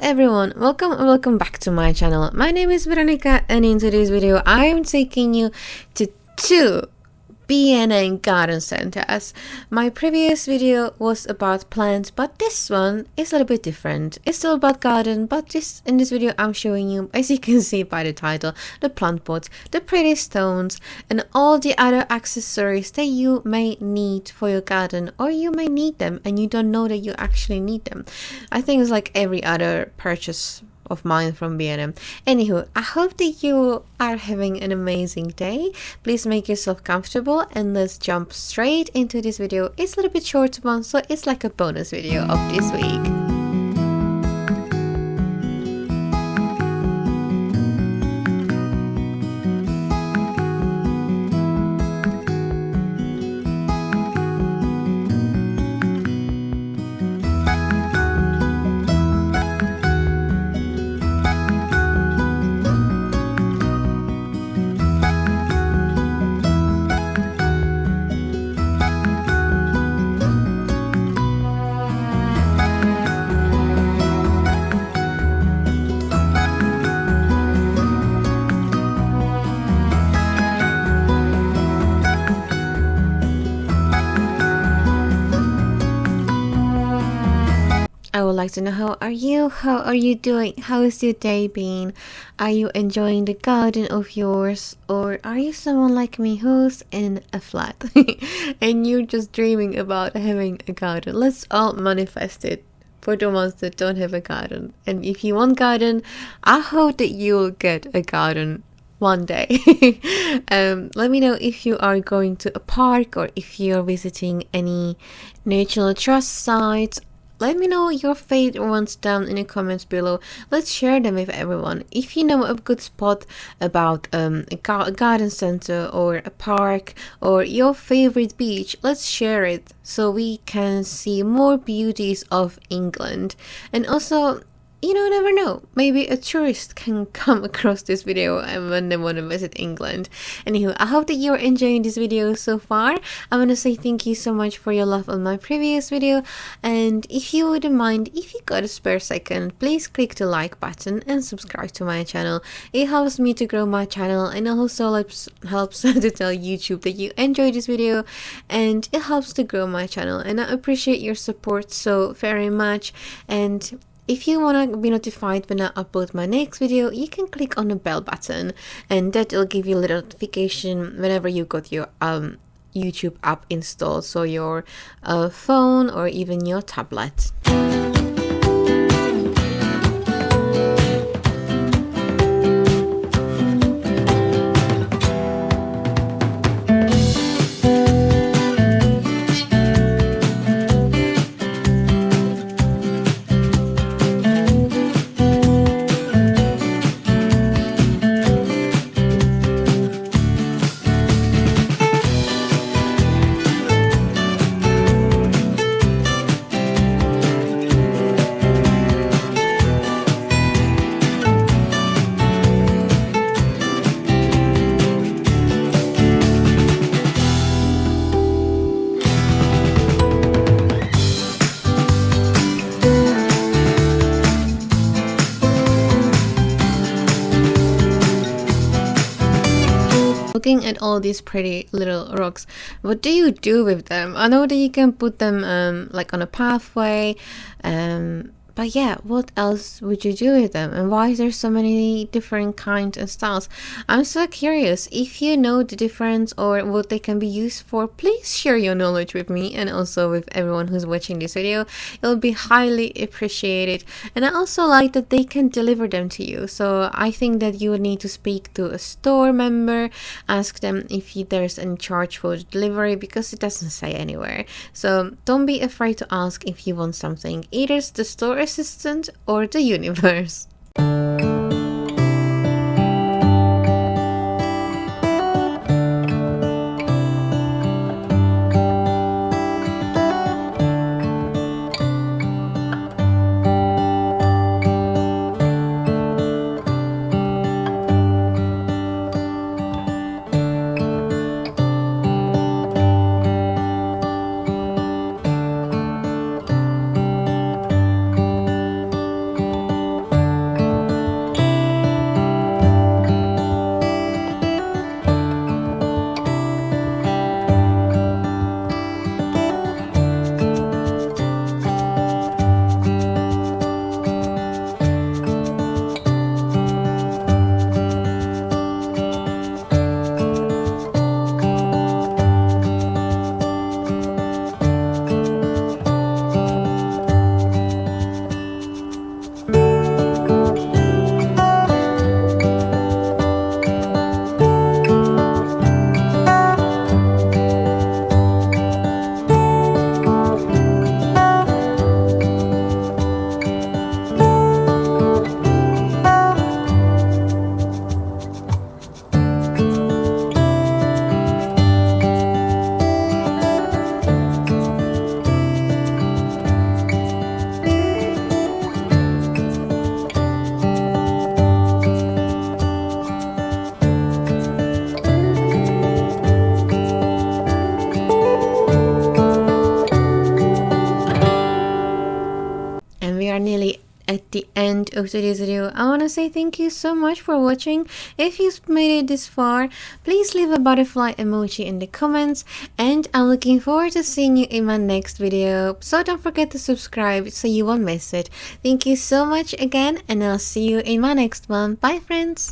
everyone, welcome back to my channel. My name is Veronica and in today's video I am taking you to two B&M Garden Centres. My previous video was about plants, but this one is a little bit different. It's still about garden, but in this video I'm showing you, as you can see by the title, the plant pots, the pretty stones and all the other accessories that you may need for your garden, or you may need them and you don't know that you actually need them. I think it's like every other purchase of mine from B&M. Anywho, I hope that you are having an amazing day. Please make yourself comfortable and let's jump straight into this video. It's a little bit short one, so it's like a bonus video of this week. I would like to know, how are you? How are you doing? How is your day been? Are you enjoying the garden of yours? Or are you someone like me who's in a flat and you're just dreaming about having a garden? Let's all manifest it for the ones that don't have a garden. And if you want garden, I hope that you'll get a garden one day. Let me know if you are going to a park or if you're visiting any national trust sites. Let me know your favorite ones down in the comments below. Let's share them with everyone. If you know a good spot about a garden center or a park or your favorite beach, let's share it so we can see more beauties of England. And also, you never know, maybe a tourist can come across this video and when they want to visit England. Anywho, I hope that you're enjoying this video so far. I want to say thank you so much for your love on my previous video, and if you wouldn't mind, if you got a spare second, please click the like button and subscribe to my channel. It helps me to grow my channel and also helps to tell YouTube that you enjoyed this video, and it helps to grow my channel, and I appreciate your support so very much. And if you want to be notified when I upload my next video, you can click on the bell button and that will give you a little notification whenever you got your YouTube app installed, so your phone or even your tablet. Looking at all these pretty little rocks, what do you do with them? I know that you can put them like on a pathway, but yeah, what else would you do with them, and why is there so many different kinds and styles? I'm so curious. If you know the difference or what they can be used for, please share your knowledge with me and also with everyone who's watching this video. It'll be highly appreciated. And I also like that they can deliver them to you, so I think that you would need to speak to a store member, ask them if there's any charge for the delivery, because it doesn't say anywhere. So don't be afraid to ask if you want something, either the store assistant or the universe. at the end of today's video, I want to say thank you so much for watching. If you've made it this far, please leave a butterfly emoji in the comments, and I'm looking forward to seeing you in my next video. So don't forget to subscribe so you won't miss it. Thank you so much again, and I'll see you in my next one. Bye friends.